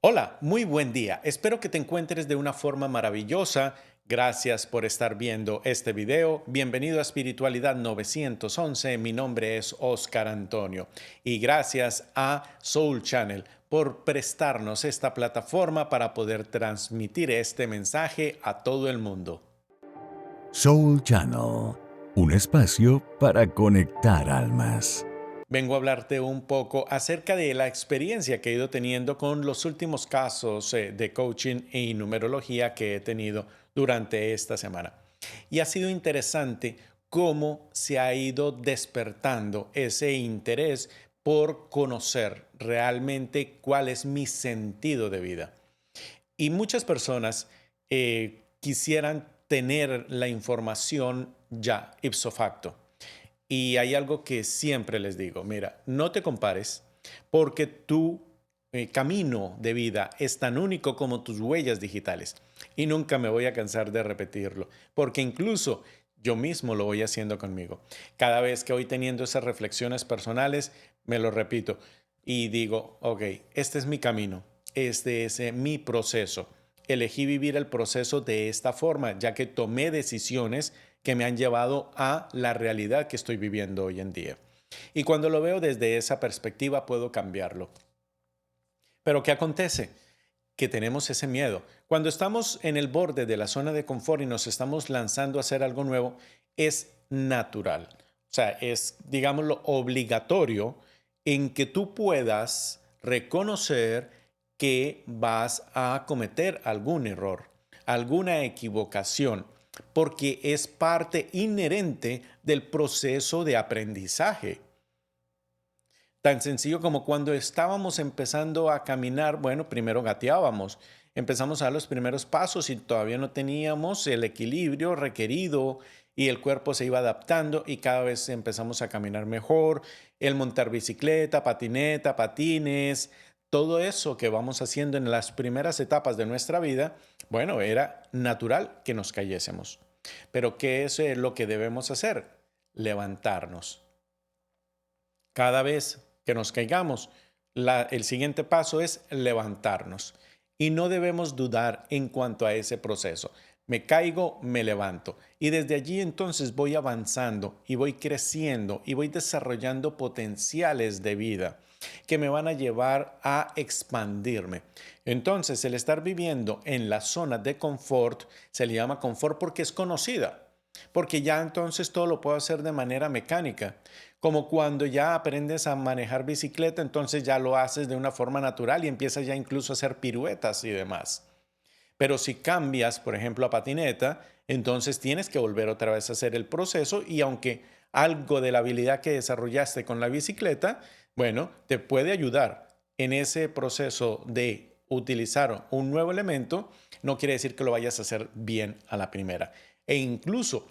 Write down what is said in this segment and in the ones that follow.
Hola, muy buen día. Espero que te encuentres de una forma maravillosa. Gracias por estar viendo este video. Bienvenido a Espiritualidad 911. Mi nombre es Oscar Antonio y gracias a Soul Channel por prestarnos esta plataforma para poder transmitir este mensaje a todo el mundo. Soul Channel, un espacio para conectar almas. Vengo a hablarte un poco acerca de la experiencia que he ido teniendo con los últimos casos de coaching y numerología que he tenido durante esta semana. Y ha sido interesante cómo se ha ido despertando ese interés por conocer realmente cuál es mi sentido de vida. Y muchas personas quisieran tener la información ya, ipso facto. Y hay algo que siempre les digo, mira, no te compares porque tu camino de vida es tan único como tus huellas digitales. Y nunca me voy a cansar de repetirlo, porque incluso yo mismo lo voy haciendo conmigo. Cada vez que voy teniendo esas reflexiones personales, me lo repito y digo, ok, este es mi camino, este es mi proceso. Elegí vivir el proceso de esta forma, ya que tomé decisiones que me han llevado a la realidad que estoy viviendo hoy en día. Y cuando lo veo desde esa perspectiva, puedo cambiarlo. Pero ¿qué acontece? Que tenemos ese miedo. Cuando estamos en el borde de la zona de confort y nos estamos lanzando a hacer algo nuevo, es natural. O sea, es, digámoslo, obligatorio en que tú puedas reconocer que vas a cometer algún error, alguna equivocación, porque es parte inherente del proceso de aprendizaje. Tan sencillo como cuando estábamos empezando a caminar, bueno, primero gateábamos, empezamos a dar los primeros pasos y todavía no teníamos el equilibrio requerido y el cuerpo se iba adaptando y cada vez empezamos a caminar mejor, el montar bicicleta, patineta, patines, todo eso que vamos haciendo en las primeras etapas de nuestra vida, bueno, era natural que nos cayésemos. Pero ¿qué es lo que debemos hacer? Levantarnos. Cada vez que nos caigamos, el siguiente paso es levantarnos. Y no debemos dudar en cuanto a ese proceso. Me caigo, me levanto. Y desde allí entonces voy avanzando y voy creciendo y voy desarrollando potenciales de vida que me van a llevar a expandirme. Entonces, el estar viviendo en la zona de confort se le llama confort porque es conocida, porque ya entonces todo lo puedo hacer de manera mecánica. Como cuando ya aprendes a manejar bicicleta, entonces ya lo haces de una forma natural y empiezas ya incluso a hacer piruetas y demás. Pero si cambias, por ejemplo, a patineta, entonces tienes que volver otra vez a hacer el proceso y aunque algo de la habilidad que desarrollaste con la bicicleta, bueno, te puede ayudar en ese proceso de utilizar un nuevo elemento, no quiere decir que lo vayas a hacer bien a la primera. E incluso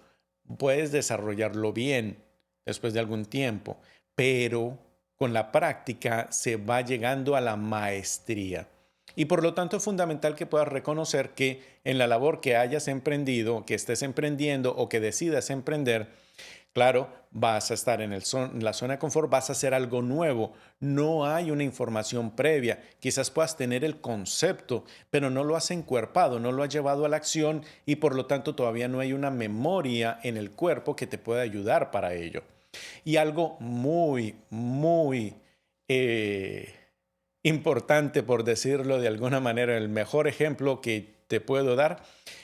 puedes desarrollarlo bien después de algún tiempo, pero con la práctica se va llegando a la maestría. Y por lo tanto es fundamental que puedas reconocer que en la labor que hayas emprendido, que estés emprendiendo o que decidas emprender, claro, vas a estar en la zona de confort, vas a hacer algo nuevo. No hay una información previa. Quizás puedas tener el concepto, pero no lo has encuerpado, no lo has llevado a la acción y por lo tanto todavía no hay una memoria en el cuerpo que te pueda ayudar para ello. Y algo muy eh, importante, por decirlo de alguna manera, el mejor ejemplo que te puedo dar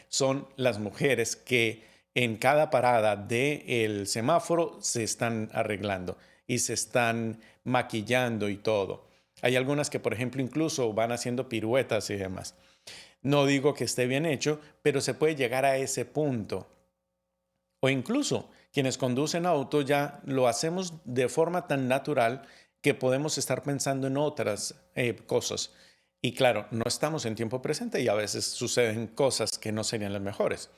son las mujeres que en cada parada del semáforo se están arreglando y se están maquillando y todo. Hay algunas que, por ejemplo, incluso van haciendo piruetas y demás. No digo que esté bien hecho, pero se puede llegar a ese punto. O incluso quienes conducen auto ya lo hacemos de forma tan natural que podemos estar pensando en otras cosas. Y claro, no estamos en tiempo presente y a veces suceden cosas que no serían las mejores.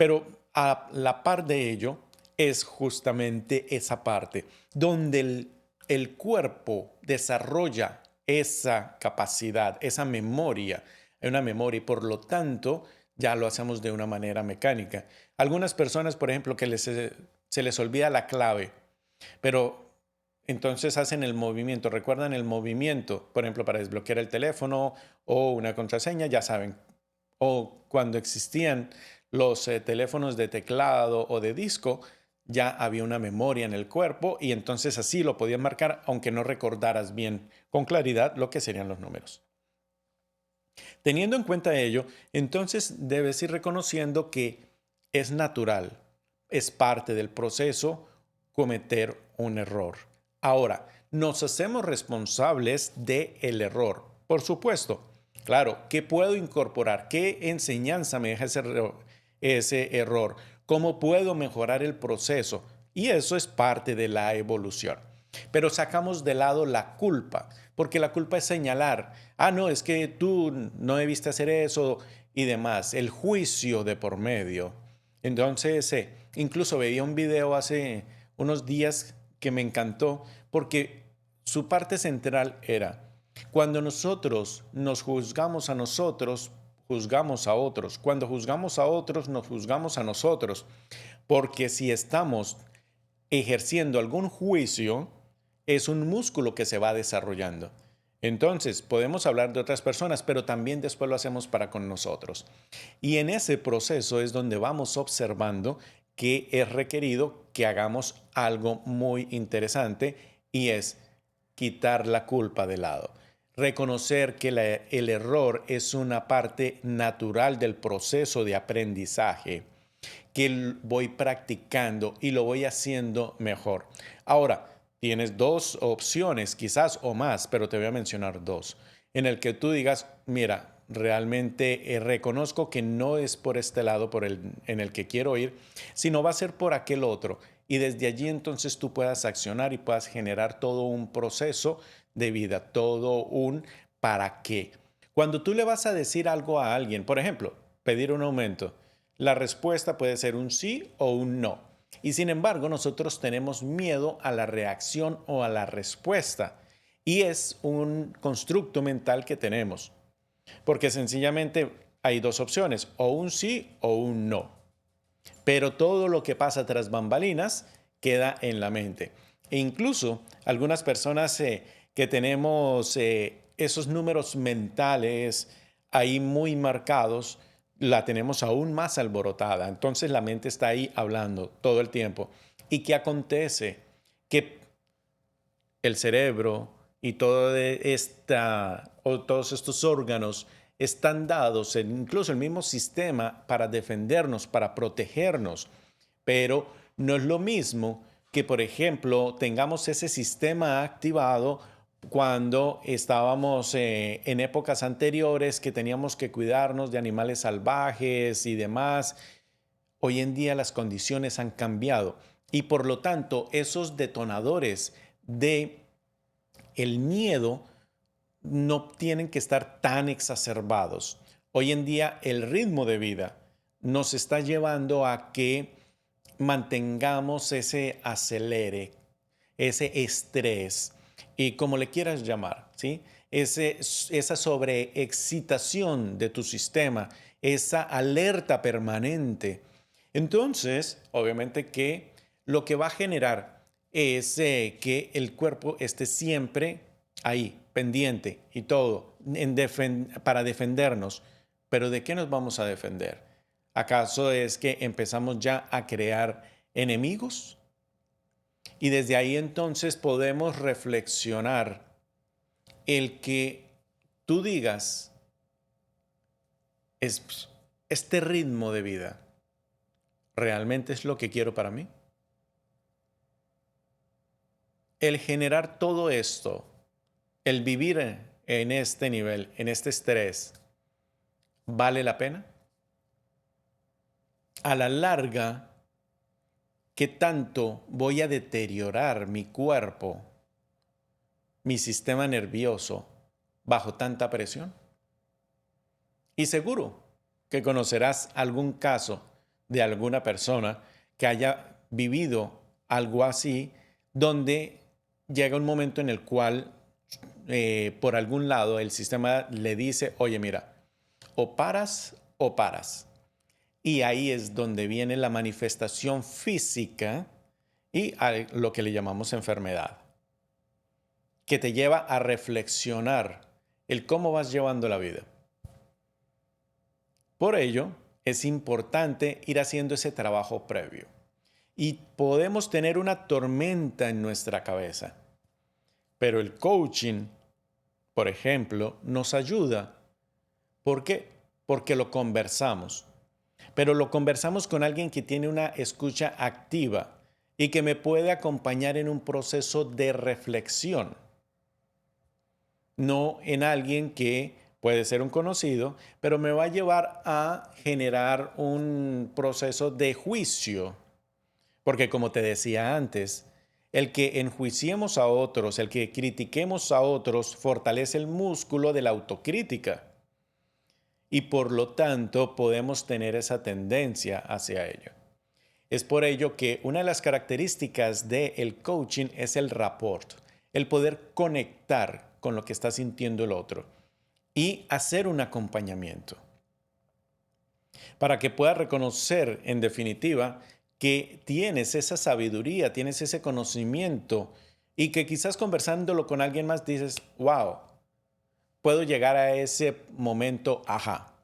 Pero a la par de ello es justamente esa parte donde el cuerpo desarrolla esa capacidad, esa memoria, una memoria y por lo tanto ya lo hacemos de una manera mecánica. Algunas personas, por ejemplo, que se les olvida la clave, pero entonces hacen el movimiento, recuerdan el movimiento, por ejemplo, para desbloquear el teléfono o una contraseña, ya saben. O cuando existían los teléfonos de teclado o de disco, ya había una memoria en el cuerpo y entonces así lo podías marcar, aunque no recordaras bien con claridad lo que serían los números. Teniendo en cuenta ello, entonces debes ir reconociendo que es natural, es parte del proceso cometer un error. Ahora, nos hacemos responsables del error. Por supuesto, claro, ¿qué puedo incorporar? ¿Qué enseñanza me deja ese error? ¿Cómo puedo mejorar el proceso? Y eso es parte de la evolución. Pero sacamos de lado la culpa, porque la culpa es señalar, no, es que tú no debiste hacer eso y demás, el juicio de por medio. Entonces, incluso veía un video hace unos días que me encantó porque su parte central era, cuando nosotros nos juzgamos a nosotros, juzgamos a otros. Cuando juzgamos a otros, nos juzgamos a nosotros. Porque si estamos ejerciendo algún juicio, es un músculo que se va desarrollando. Entonces, podemos hablar de otras personas, pero también después lo hacemos para con nosotros. Y en ese proceso es donde vamos observando que es requerido que hagamos algo muy interesante y es quitar la culpa de lado. Reconocer que el error es una parte natural del proceso de aprendizaje que voy practicando y lo voy haciendo mejor. Ahora, tienes dos opciones, quizás o más, pero te voy a mencionar dos, en el que tú digas, mira, realmente reconozco que no es por este lado en el que quiero ir, sino va a ser por aquel otro. Y desde allí entonces tú puedas accionar y puedas generar todo un proceso de vida, todo un para qué. Cuando tú le vas a decir algo a alguien, por ejemplo, pedir un aumento, la respuesta puede ser un sí o un no. Y sin embargo, nosotros tenemos miedo a la reacción o a la respuesta. Y es un constructo mental que tenemos. Porque sencillamente hay dos opciones, o un sí o un no. Pero todo lo que pasa tras bambalinas queda en la mente. E incluso algunas personas que tenemos esos números mentales ahí muy marcados, la tenemos aún más alborotada. Entonces la mente está ahí hablando todo el tiempo. ¿Y qué acontece? Que el cerebro y todos estos órganos están dados, incluso el mismo sistema, para defendernos, para protegernos. Pero no es lo mismo que, por ejemplo, tengamos ese sistema activado cuando estábamos en épocas anteriores que teníamos que cuidarnos de animales salvajes y demás. Hoy en día las condiciones han cambiado y por lo tanto esos detonadores de el miedo no tienen que estar tan exacerbados. Hoy en día el ritmo de vida nos está llevando a que mantengamos ese acelere, ese estrés y como le quieras llamar, ¿sí? Esa sobreexcitación de tu sistema, esa alerta permanente. Entonces, obviamente que lo que va a generar es que el cuerpo esté siempre ahí, pendiente y todo, para defendernos. Pero ¿de qué nos vamos a defender? ¿Acaso es que empezamos ya a crear enemigos? Y desde ahí entonces podemos reflexionar el que tú digas, este ritmo de vida, ¿realmente es lo que quiero para mí? El generar todo esto, el vivir en este nivel, en este estrés, ¿vale la pena? A la larga, ¿qué tanto voy a deteriorar mi cuerpo, mi sistema nervioso, bajo tanta presión? Y seguro que conocerás algún caso de alguna persona que haya vivido algo así, donde llega un momento en el cual por algún lado el sistema le dice, oye, mira, o paras o paras. Y ahí es donde viene la manifestación física y a lo que le llamamos enfermedad. que te lleva a reflexionar el cómo vas llevando la vida. Por ello, es importante ir haciendo ese trabajo previo. Y podemos tener una tormenta en nuestra cabeza. Pero el coaching, por ejemplo, nos ayuda. ¿Por qué? Porque lo conversamos. Pero lo conversamos con alguien que tiene una escucha activa y que me puede acompañar en un proceso de reflexión. No en alguien que puede ser un conocido, pero me va a llevar a generar un proceso de juicio. Porque como te decía antes, el que enjuiciemos a otros, el que critiquemos a otros, fortalece el músculo de la autocrítica. Y por lo tanto podemos tener esa tendencia hacia ello. Es por ello que una de las características del coaching es el rapport, el poder conectar con lo que está sintiendo el otro y hacer un acompañamiento para que puedas reconocer en definitiva que tienes esa sabiduría, tienes ese conocimiento y que quizás conversándolo con alguien más dices, wow, puedo llegar a ese momento, ajá,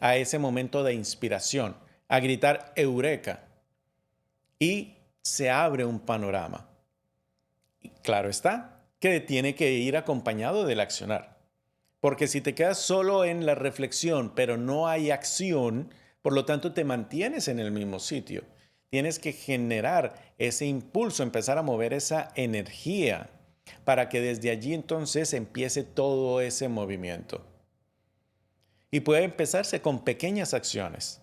a ese momento de inspiración, a gritar eureka y se abre un panorama. Y claro está, que tiene que ir acompañado del accionar. Porque si te quedas solo en la reflexión, pero no hay acción, por lo tanto te mantienes en el mismo sitio. Tienes que generar ese impulso, empezar a mover esa energía para que desde allí entonces empiece todo ese movimiento. Y puede empezarse con pequeñas acciones.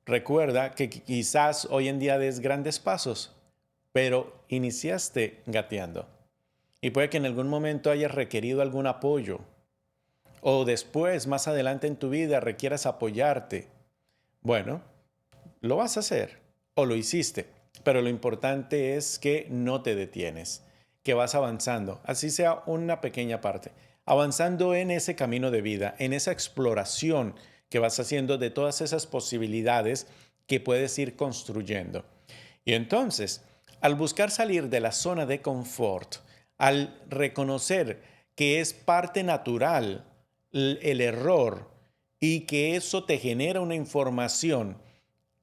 Recuerda que quizás hoy en día des grandes pasos, pero iniciaste gateando. Y puede que en algún momento hayas requerido algún apoyo. O después, más adelante en tu vida, requieras apoyarte. Bueno, lo vas a hacer o lo hiciste. Pero lo importante es que no te detienes, que vas avanzando, así sea una pequeña parte. Avanzando en ese camino de vida, en esa exploración que vas haciendo de todas esas posibilidades que puedes ir construyendo. Y entonces, al buscar salir de la zona de confort, al reconocer que es parte natural el error y que eso te genera una información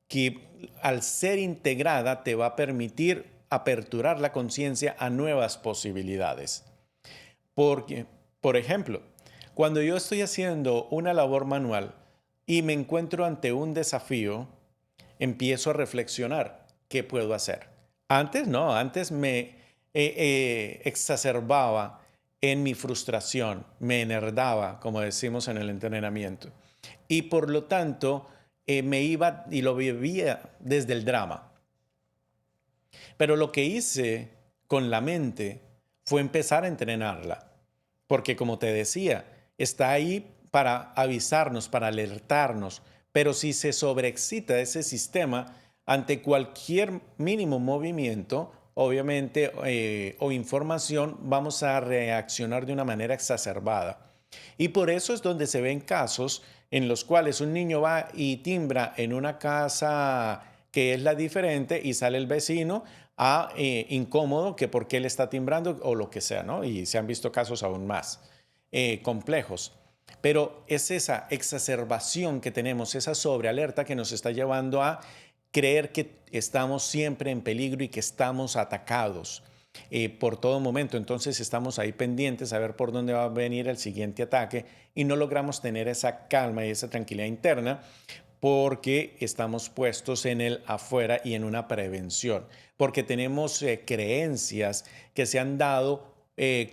que al ser integrada te va a permitir aperturar la conciencia a nuevas posibilidades. Porque, por ejemplo, cuando yo estoy haciendo una labor manual y me encuentro ante un desafío, empiezo a reflexionar qué puedo hacer. Antes no, antes me exacerbaba en mi frustración, me enherdaba, como decimos en el entrenamiento. Y por lo tanto, me iba y lo vivía desde el drama. Pero lo que hice con la mente fue empezar a entrenarla. Porque como te decía, está ahí para avisarnos, para alertarnos. Pero si se sobreexcita ese sistema ante cualquier mínimo movimiento, obviamente, o información, vamos a reaccionar de una manera exacerbada. Y por eso es donde se ven casos en los cuales un niño va y timbra en una casa que es la diferente y sale el vecino incómodo que por qué él está timbrando o lo que sea, ¿no? Y se han visto casos aún más complejos. Pero es esa exacerbación que tenemos, esa sobrealerta que nos está llevando a creer que estamos siempre en peligro y que estamos atacados por todo momento. Entonces estamos ahí pendientes a ver por dónde va a venir el siguiente ataque y no logramos tener esa calma y esa tranquilidad interna porque estamos puestos en el afuera y en una prevención, porque tenemos creencias que se han dado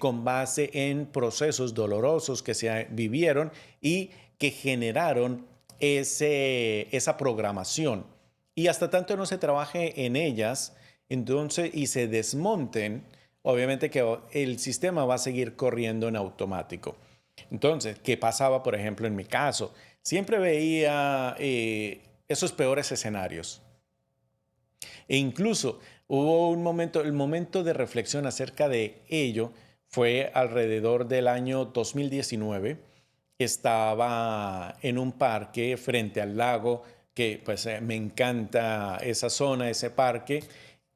con base en procesos dolorosos que se vivieron y que generaron esa programación. Y hasta tanto no se trabaje en ellas, entonces, y se desmonten, obviamente que el sistema va a seguir corriendo en automático. Entonces, ¿qué pasaba, por ejemplo, en mi caso? Siempre veía esos peores escenarios. E incluso hubo un momento, el momento de reflexión acerca de ello fue alrededor del año 2019. Estaba en un parque frente al lago, que pues me encanta esa zona, ese parque,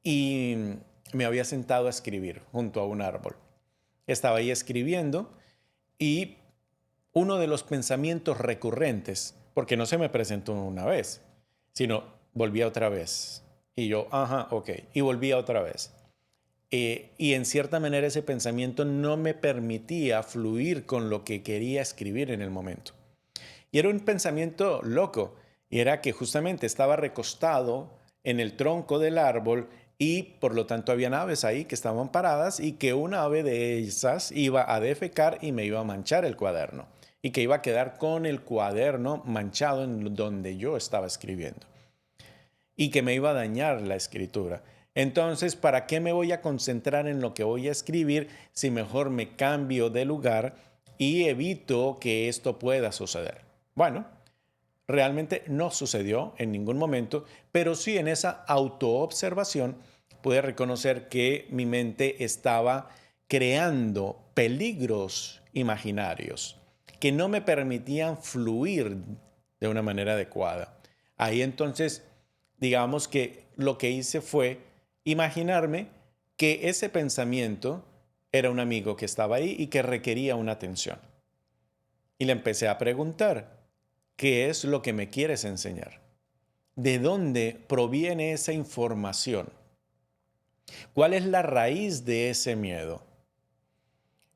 y me había sentado a escribir junto a un árbol. Estaba ahí escribiendo y uno de los pensamientos recurrentes, porque no se me presentó una vez, sino volvía otra vez. Y yo, ajá, ok, y volvía otra vez. Y en cierta manera ese pensamiento no me permitía fluir con lo que quería escribir en el momento. Y era un pensamiento loco, y era que justamente estaba recostado en el tronco del árbol y por lo tanto había aves ahí que estaban paradas y que una ave de esas iba a defecar y me iba a manchar el cuaderno y que iba a quedar con el cuaderno manchado en donde yo estaba escribiendo y que me iba a dañar la escritura. Entonces, ¿para qué me voy a concentrar en lo que voy a escribir si mejor me cambio de lugar y evito que esto pueda suceder? Bueno, realmente no sucedió en ningún momento, pero sí en esa autoobservación pude reconocer que mi mente estaba creando peligros imaginarios que no me permitían fluir de una manera adecuada. Ahí entonces, digamos que lo que hice fue imaginarme que ese pensamiento era un amigo que estaba ahí y que requería una atención. Y le empecé a preguntar, ¿qué es lo que me quieres enseñar? ¿De dónde proviene esa información? ¿Cuál es la raíz de ese miedo?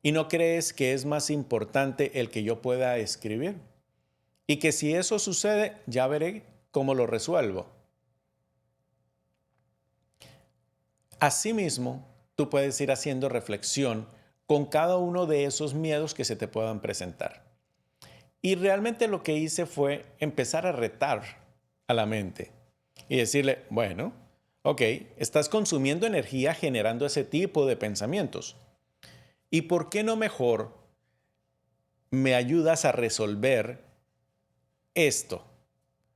¿Y no crees que es más importante el que yo pueda escribir? Y que si eso sucede, ya veré cómo lo resuelvo. Asimismo, tú puedes ir haciendo reflexión con cada uno de esos miedos que se te puedan presentar. Y realmente lo que hice fue empezar a retar a la mente y decirle, bueno, ok, estás consumiendo energía generando ese tipo de pensamientos. ¿Y por qué no mejor me ayudas a resolver esto,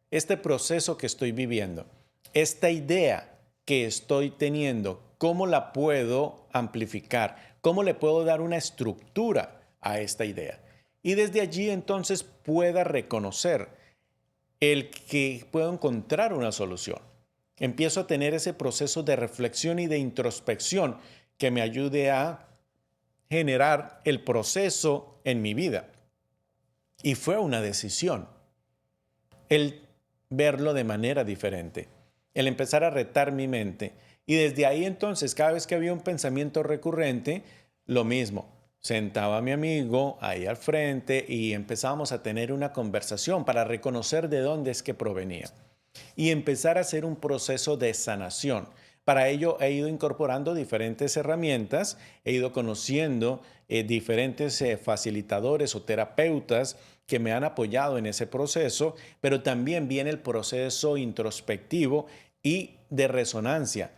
este proceso que estoy viviendo, esta idea que estoy teniendo? ¿Cómo la puedo amplificar? ¿Cómo le puedo dar una estructura a esta idea? Y desde allí entonces pueda reconocer el que puedo encontrar una solución. Empiezo a tener ese proceso de reflexión y de introspección que me ayude a generar el proceso en mi vida. Y fue una decisión el verlo de manera diferente, el empezar a retar mi mente. Y desde ahí entonces, cada vez que había un pensamiento recurrente, lo mismo. Sentaba a mi amigo ahí al frente y empezábamos a tener una conversación para reconocer de dónde es que provenía y empezar a hacer un proceso de sanación. Para ello he ido incorporando diferentes herramientas, he ido conociendo diferentes facilitadores o terapeutas que me han apoyado en ese proceso, pero también viene el proceso introspectivo y de resonancia.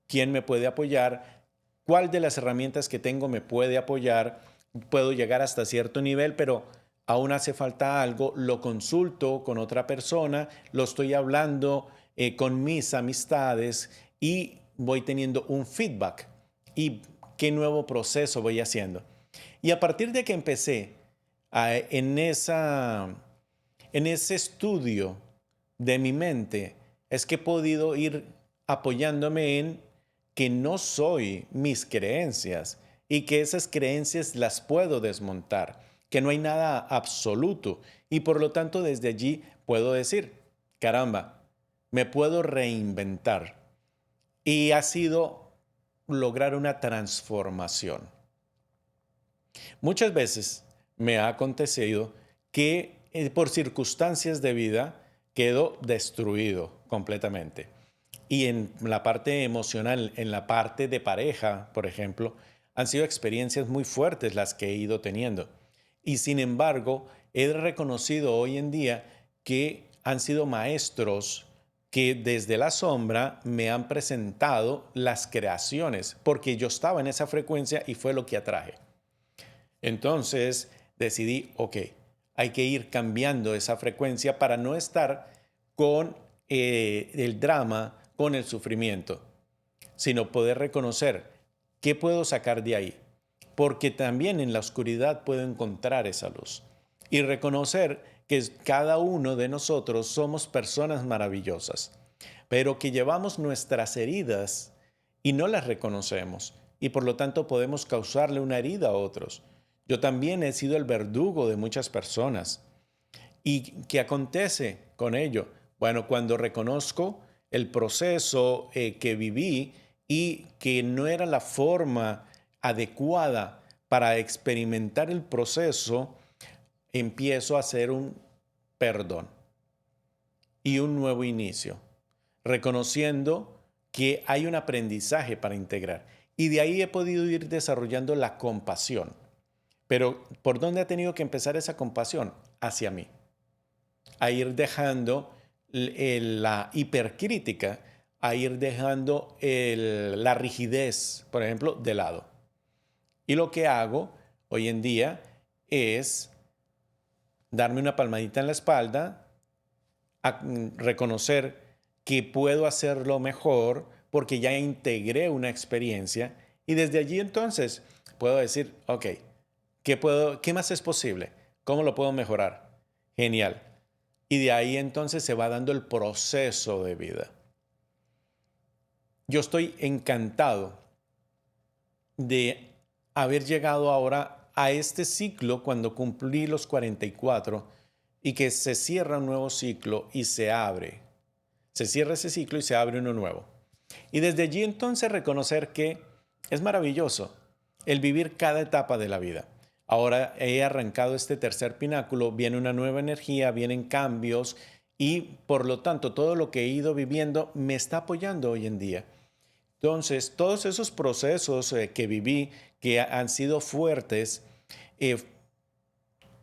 ¿Quién me puede apoyar? ¿Cuál de las herramientas que tengo me puede apoyar? Puedo llegar hasta cierto nivel, pero aún hace falta algo, lo consulto con otra persona, lo estoy hablando con mis amistades y voy teniendo un feedback. ¿Y qué nuevo proceso voy haciendo? Y a partir de que empecé en ese estudio de mi mente, es que he podido ir apoyándome en que no soy mis creencias y que esas creencias las puedo desmontar, que no hay nada absoluto y por lo tanto desde allí puedo decir, caramba, me puedo reinventar y ha sido lograr una transformación. Muchas veces me ha acontecido que por circunstancias de vida quedo destruido completamente. Y en la parte emocional, en la parte de pareja, por ejemplo, han sido experiencias muy fuertes las que he ido teniendo. Y sin embargo, he reconocido hoy en día que han sido maestros que desde la sombra me han presentado las creaciones, porque yo estaba en esa frecuencia y fue lo que atraje. Entonces decidí, ok, hay que ir cambiando esa frecuencia para no estar con el drama, con el sufrimiento, sino poder reconocer qué puedo sacar de ahí, porque también en la oscuridad puedo encontrar esa luz y reconocer que cada uno de nosotros somos personas maravillosas, pero que llevamos nuestras heridas y no las reconocemos. y por lo tanto podemos causarle una herida a otros. Yo también he sido el verdugo de muchas personas. ¿Y qué acontece con ello? Bueno, cuando reconozco el proceso que viví y que no era la forma adecuada para experimentar el proceso, empiezo a hacer un perdón y un nuevo inicio, reconociendo que hay un aprendizaje para integrar. Y de ahí he podido ir desarrollando la compasión. Pero ¿por dónde ha tenido que empezar esa compasión? Hacia mí. A ir dejando la hipercrítica, a ir dejando la rigidez, por ejemplo, de lado. Y lo que hago hoy en día es darme una palmadita en la espalda, reconocer que puedo hacerlo mejor porque ya integré una experiencia y desde allí entonces puedo decir, ok, ¿qué más es posible? ¿Cómo lo puedo mejorar? Genial. Y de ahí entonces se va dando el proceso de vida. Yo estoy encantado de haber llegado ahora a este ciclo cuando cumplí los 44 y que se cierra un nuevo ciclo y se abre. Se cierra ese ciclo y se abre uno nuevo. Y desde allí entonces reconocer que es maravilloso el vivir cada etapa de la vida. Ahora he arrancado este tercer pináculo, viene una nueva energía, vienen cambios y por lo tanto todo lo que he ido viviendo me está apoyando hoy en día. Entonces, todos esos procesos que viví, que han sido fuertes, eh,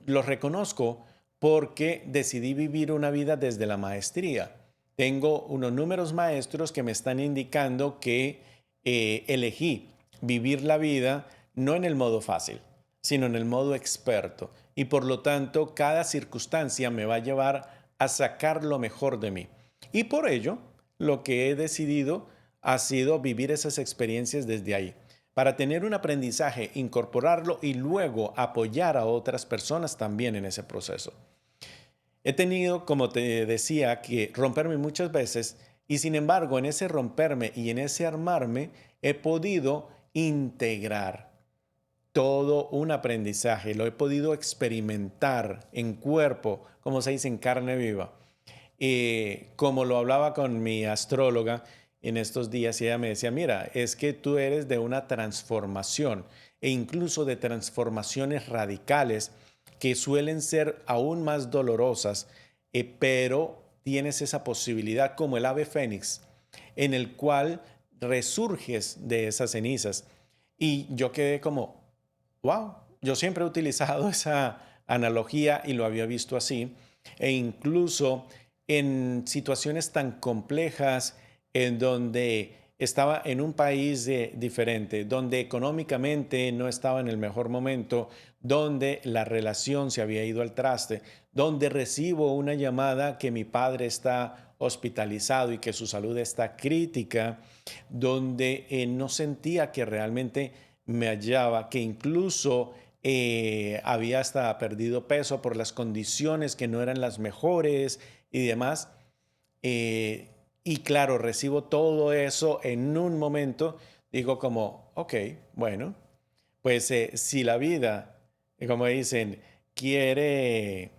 los reconozco porque decidí vivir una vida desde la maestría. Tengo unos números maestros que me están indicando que elegí vivir la vida no en el modo fácil, sino en el modo experto. Y por lo tanto, cada circunstancia me va a llevar a sacar lo mejor de mí. Y por ello, lo que he decidido ha sido vivir esas experiencias desde ahí para tener un aprendizaje, incorporarlo y luego apoyar a otras personas también en ese proceso. He tenido, como te decía, que romperme muchas veces y sin embargo en ese romperme y en ese armarme he podido integrar todo un aprendizaje, lo he podido experimentar en cuerpo, como se dice, en carne viva. Como lo hablaba con mi astróloga en estos días, y ella me decía, mira, es que tú eres de una transformación e incluso de transformaciones radicales que suelen ser aún más dolorosas, pero tienes esa posibilidad como el ave fénix, en el cual resurges de esas cenizas. Y yo quedé como, wow, yo siempre he utilizado esa analogía y lo había visto así, e incluso en situaciones tan complejas en donde estaba en un país diferente, donde económicamente no estaba en el mejor momento, donde la relación se había ido al traste, donde recibo una llamada que mi padre está hospitalizado y que su salud está crítica, donde no sentía que realmente me hallaba, que incluso había hasta perdido peso por las condiciones que no eran las mejores y demás. Eh, y claro, recibo todo eso en un momento, digo como, ok, bueno, pues si la vida, como dicen, quiere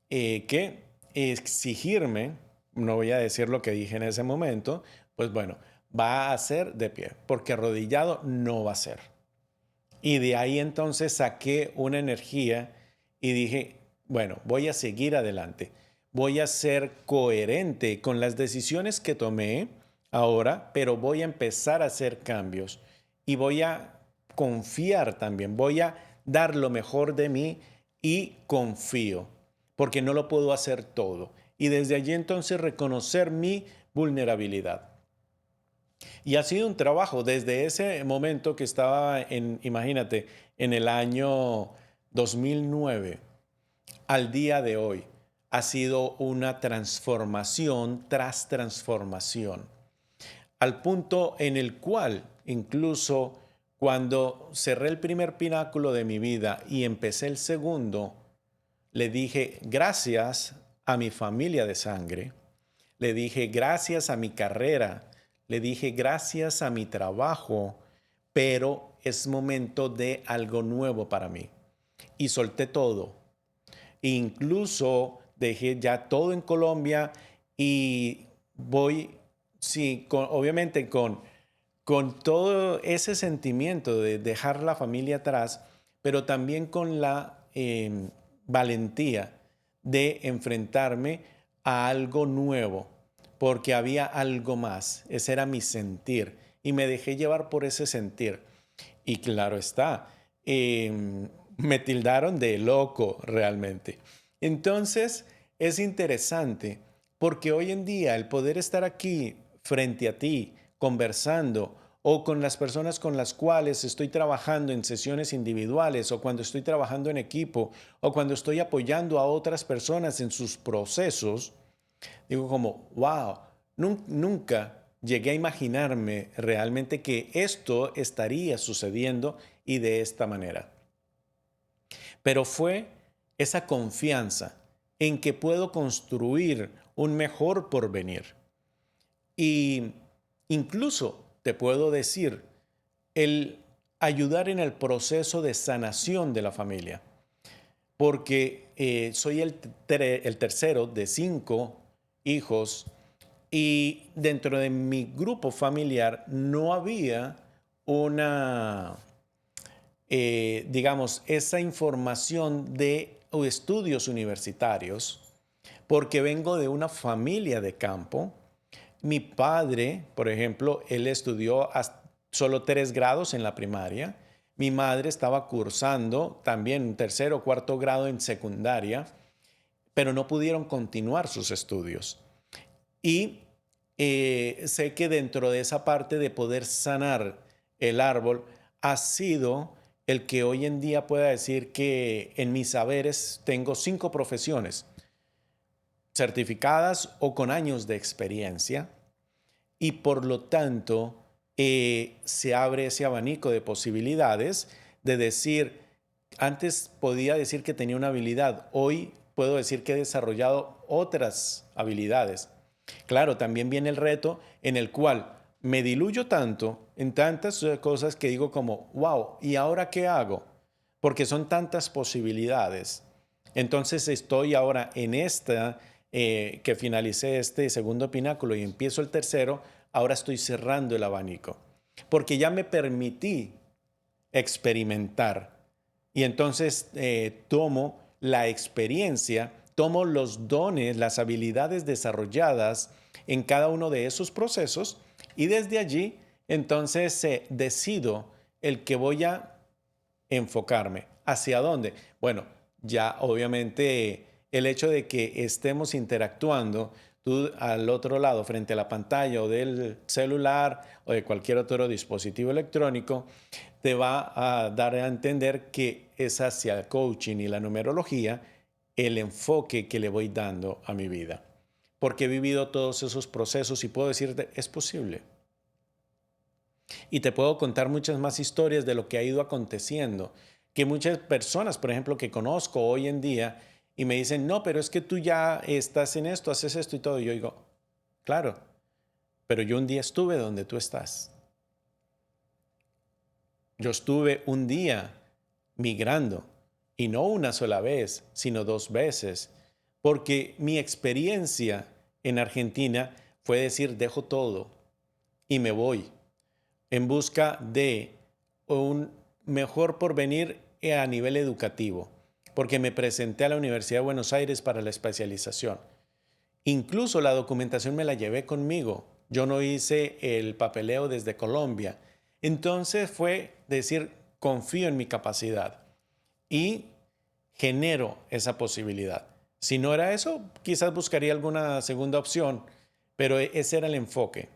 ¿qué? Exigirme, no voy a decir lo que dije en ese momento, pues bueno, va a ser de pie, porque arrodillado no va a ser. Y de ahí entonces saqué una energía y dije, bueno, voy a seguir adelante. Voy a ser coherente con las decisiones que tomé ahora, pero voy a empezar a hacer cambios y voy a confiar también. Voy a dar lo mejor de mí y confío, porque no lo puedo hacer todo. Y desde allí entonces reconocer mi vulnerabilidad. Y ha sido un trabajo desde ese momento que estaba imagínate, en el año 2009 al día de hoy. Ha sido una transformación tras transformación, al punto en el cual incluso cuando cerré el primer pináculo de mi vida y empecé el segundo, le dije gracias a mi familia de sangre, le dije gracias a mi carrera, le dije gracias a mi trabajo, pero es momento de algo nuevo para mí. Y solté todo. Incluso dejé ya todo en Colombia y voy, sí, obviamente con todo ese sentimiento de dejar la familia atrás, pero también con la valentía de enfrentarme a algo nuevo, porque había algo más. Ese era mi sentir y me dejé llevar por ese sentir. Y claro está, me tildaron de loco realmente. Entonces, es interesante porque hoy en día el poder estar aquí frente a ti, conversando, o con las personas con las cuales estoy trabajando en sesiones individuales, o cuando estoy trabajando en equipo, o cuando estoy apoyando a otras personas en sus procesos, digo como, wow, nunca llegué a imaginarme realmente que esto estaría sucediendo y de esta manera. Pero fue esa confianza en que puedo construir un mejor porvenir. Y incluso te puedo decir, el ayudar en el proceso de sanación de la familia, porque soy el tercero de 5 hijos y dentro de mi grupo familiar no había una, digamos, esa información de estudios universitarios, porque vengo de una familia de campo. Mi padre, por ejemplo, él estudió solo 3 grados en la primaria. Mi madre estaba cursando también un tercer o cuarto grado en secundaria, pero no pudieron continuar sus estudios. Y sé que dentro de esa parte de poder sanar el árbol ha sido el que hoy en día pueda decir que en mis saberes tengo 5 profesiones certificadas o con años de experiencia y por lo tanto se abre ese abanico de posibilidades de decir, antes podía decir que tenía una habilidad, hoy puedo decir que he desarrollado otras habilidades. Claro, también viene el reto en el cual me diluyo tanto en tantas cosas que digo como, wow, ¿y ahora qué hago? Porque son tantas posibilidades. Entonces estoy ahora en esta, que finalicé este segundo pináculo y empiezo el tercero, ahora estoy cerrando el abanico. Porque ya me permití experimentar. Y entonces tomo la experiencia, tomo los dones, las habilidades desarrolladas en cada uno de esos procesos y desde allí entonces decido el que voy a enfocarme. ¿Hacia dónde? Bueno, ya obviamente el hecho de que estemos interactuando tú al otro lado frente a la pantalla o del celular o de cualquier otro dispositivo electrónico, te va a dar a entender que es hacia el coaching y la numerología el enfoque que le voy dando a mi vida. Porque he vivido todos esos procesos y puedo decirte, es posible. Y te puedo contar muchas más historias de lo que ha ido aconteciendo, que muchas personas, por ejemplo, que conozco hoy en día y me dicen, no, pero es que tú ya estás en esto, haces esto y todo. Y yo digo, claro, pero yo un día estuve donde tú estás. Yo estuve un día migrando y no una sola vez, sino 2 veces, porque mi experiencia en Argentina fue decir, dejo todo y me voy en busca de un mejor porvenir a nivel educativo, porque me presenté a la Universidad de Buenos Aires para la especialización. Incluso la documentación me la llevé conmigo. Yo no hice el papeleo desde Colombia. Entonces fue decir, confío en mi capacidad y genero esa posibilidad. Si no era eso, quizás buscaría alguna segunda opción, pero ese era el enfoque.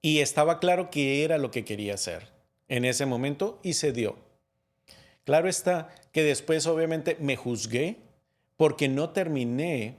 Y estaba claro que era lo que quería hacer en ese momento y se dio. Claro está que después obviamente me juzgué porque no terminé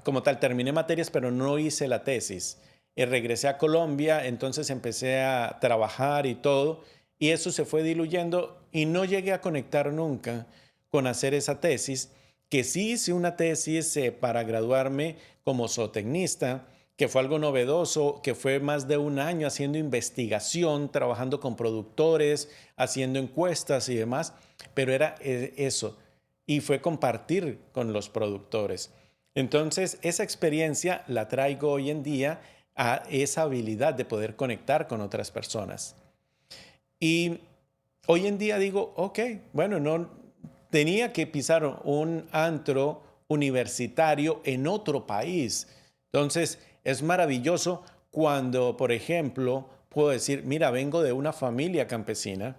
como tal, terminé materias, pero no hice la tesis. Regresé a Colombia, entonces empecé a trabajar y todo, y eso se fue diluyendo y no llegué a conectar nunca con hacer esa tesis, que sí hice una tesis para graduarme como zootecnista que fue algo novedoso, que fue más de un año haciendo investigación, trabajando con productores, haciendo encuestas y demás, pero era eso, y fue compartir con los productores. Entonces, esa experiencia la traigo hoy en día a esa habilidad de poder conectar con otras personas. Y hoy en día digo, ok, bueno, no tenía que pisar un antro universitario en otro país. Entonces, es maravilloso cuando, por ejemplo, puedo decir, mira, vengo de una familia campesina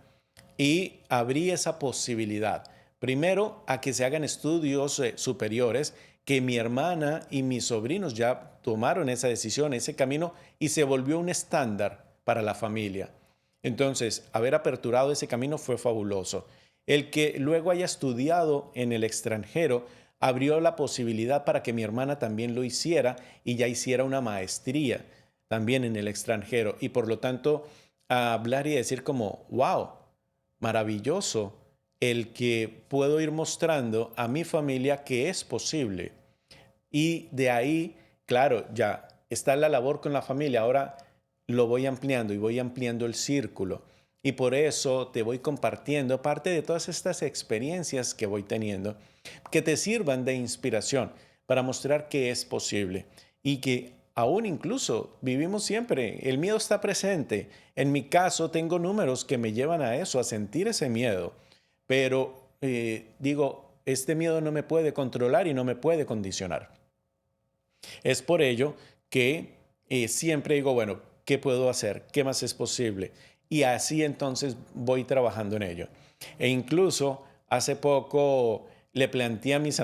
y abrí esa posibilidad. Primero, a que se hagan estudios superiores, que mi hermana y mis sobrinos ya tomaron esa decisión, ese camino, y se volvió un estándar para la familia. Entonces, haber aperturado ese camino fue fabuloso. El que luego haya estudiado en el extranjero abrió la posibilidad para que mi hermana también lo hiciera y ya hiciera una maestría también en el extranjero. Y por lo tanto, a hablar y decir como, wow, maravilloso el que puedo ir mostrando a mi familia que es posible. Y de ahí, claro, ya está la labor con la familia. Ahora lo voy ampliando y voy ampliando el círculo. Y por eso te voy compartiendo parte de todas estas experiencias que voy teniendo que te sirvan de inspiración para mostrar que es posible y que aún incluso vivimos siempre. El miedo está presente. En mi caso, tengo números que me llevan a eso, a sentir ese miedo. Pero digo, este miedo no me puede controlar y no me puede condicionar. Es por ello que siempre digo, bueno, ¿qué puedo hacer? ¿Qué más es posible? Y así entonces voy trabajando en ello. E incluso hace poco le planteé a mis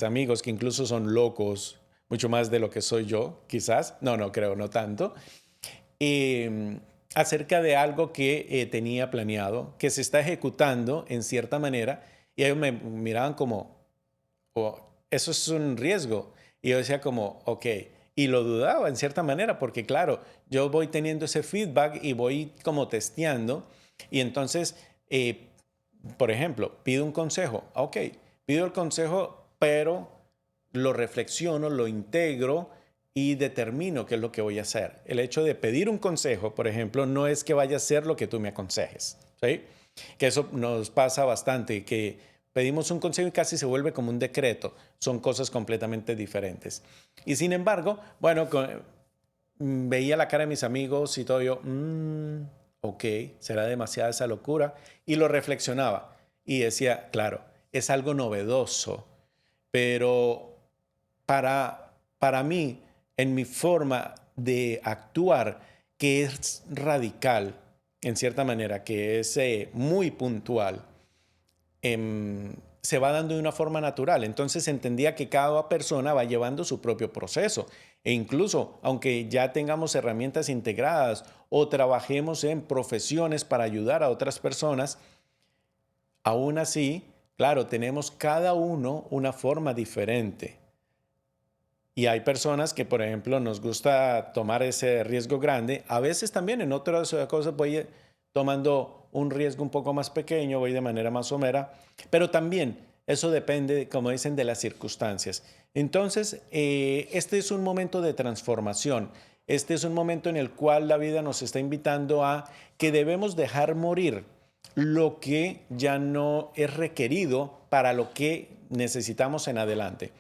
amigos, que incluso son locos, mucho más de lo que soy yo, quizás, no creo, no tanto, acerca de algo que tenía planeado, que se está ejecutando en cierta manera, y ellos me miraban como, oh, eso es un riesgo. Y yo decía como, ok, y lo dudaba en cierta manera, porque claro, yo voy teniendo ese feedback y voy como testeando, y entonces, por ejemplo, pido un consejo, ok, pido el consejo, pero lo reflexiono, lo integro y determino qué es lo que voy a hacer. El hecho de pedir un consejo, por ejemplo, no es que vaya a ser lo que tú me aconsejes, ¿sí? Que eso nos pasa bastante, que pedimos un consejo y casi se vuelve como un decreto. Son cosas completamente diferentes. Y sin embargo, bueno, veía la cara de mis amigos y todo yo, ok, será demasiada esa locura. Y lo reflexionaba y decía, claro, es algo novedoso, pero para mí, en mi forma de actuar, que es radical, en cierta manera, que es muy puntual, se va dando de una forma natural. Entonces entendía que cada persona va llevando su propio proceso. E incluso, aunque ya tengamos herramientas integradas o trabajemos en profesiones para ayudar a otras personas, aún así, claro, tenemos cada uno una forma diferente. Y hay personas que, por ejemplo, nos gusta tomar ese riesgo grande. A veces también en otras cosas voy tomando un riesgo un poco más pequeño, voy de manera más somera, pero también eso depende, como dicen, de las circunstancias. Entonces, este es un momento de transformación. Este es un momento en el cual la vida nos está invitando a que debemos dejar morir lo que ya no es requerido para lo que necesitamos en adelante.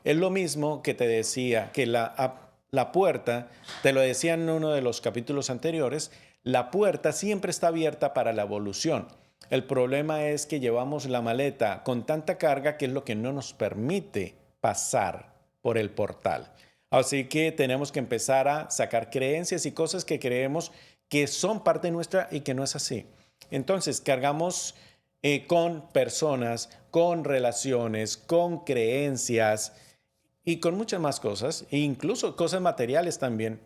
Es lo mismo que te decía, que la puerta, te lo decía en uno de los capítulos anteriores, la puerta siempre está abierta para la evolución. El problema es que llevamos la maleta con tanta carga que es lo que no nos permite pasar por el portal. Así que tenemos que empezar a sacar creencias y cosas que creemos que son parte nuestra y que no es así. Entonces, cargamos con personas, con relaciones, con creencias y con muchas más cosas, e incluso cosas materiales también,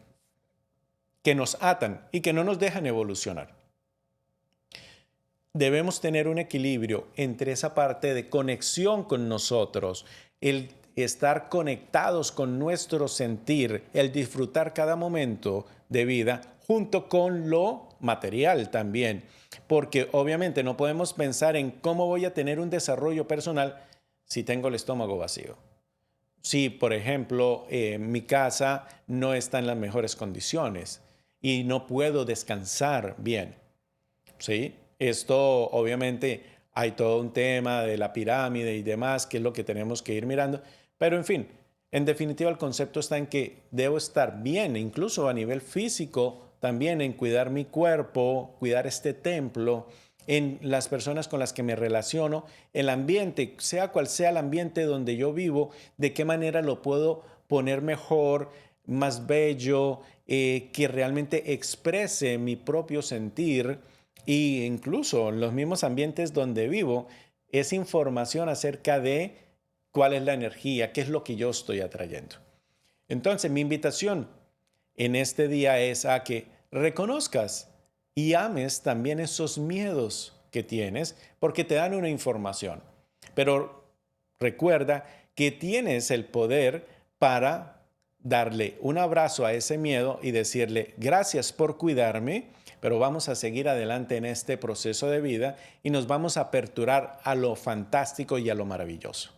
que nos atan y que no nos dejan evolucionar. Debemos tener un equilibrio entre esa parte de conexión con nosotros, el estar conectados con nuestro sentir, el disfrutar cada momento de vida, junto con lo material también. Porque obviamente no podemos pensar en cómo voy a tener un desarrollo personal si tengo el estómago vacío. si, por ejemplo, mi casa no está en las mejores condiciones y no puedo descansar bien, ¿sí? Esto obviamente hay todo un tema de la pirámide y demás, que es lo que tenemos que ir mirando, pero en fin, en definitiva el concepto está en que debo estar bien, incluso a nivel físico, también en cuidar mi cuerpo, cuidar este templo, en las personas con las que me relaciono, el ambiente, sea cual sea el ambiente donde yo vivo, de qué manera lo puedo poner mejor, más bello, que realmente exprese mi propio sentir y incluso en los mismos ambientes donde vivo, es información acerca de cuál es la energía, qué es lo que yo estoy atrayendo. Entonces, mi invitación en este día es a que reconozcas y ames también esos miedos que tienes porque te dan una información. Pero recuerda que tienes el poder para darle un abrazo a ese miedo y decirle gracias por cuidarme, pero vamos a seguir adelante en este proceso de vida y nos vamos a aperturar a lo fantástico y a lo maravilloso.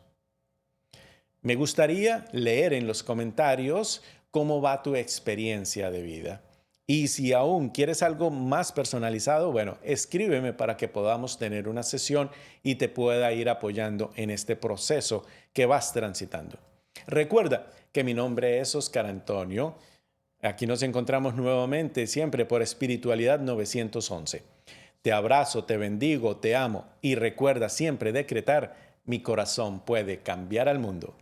Me gustaría leer en los comentarios cómo va tu experiencia de vida. Y si aún quieres algo más personalizado, bueno, escríbeme para que podamos tener una sesión y te pueda ir apoyando en este proceso que vas transitando. Recuerda que mi nombre es Oscar Antonio. Aquí nos encontramos nuevamente siempre por Espiritualidad 911. Te abrazo, te bendigo, te amo y recuerda siempre decretar: mi corazón puede cambiar al mundo.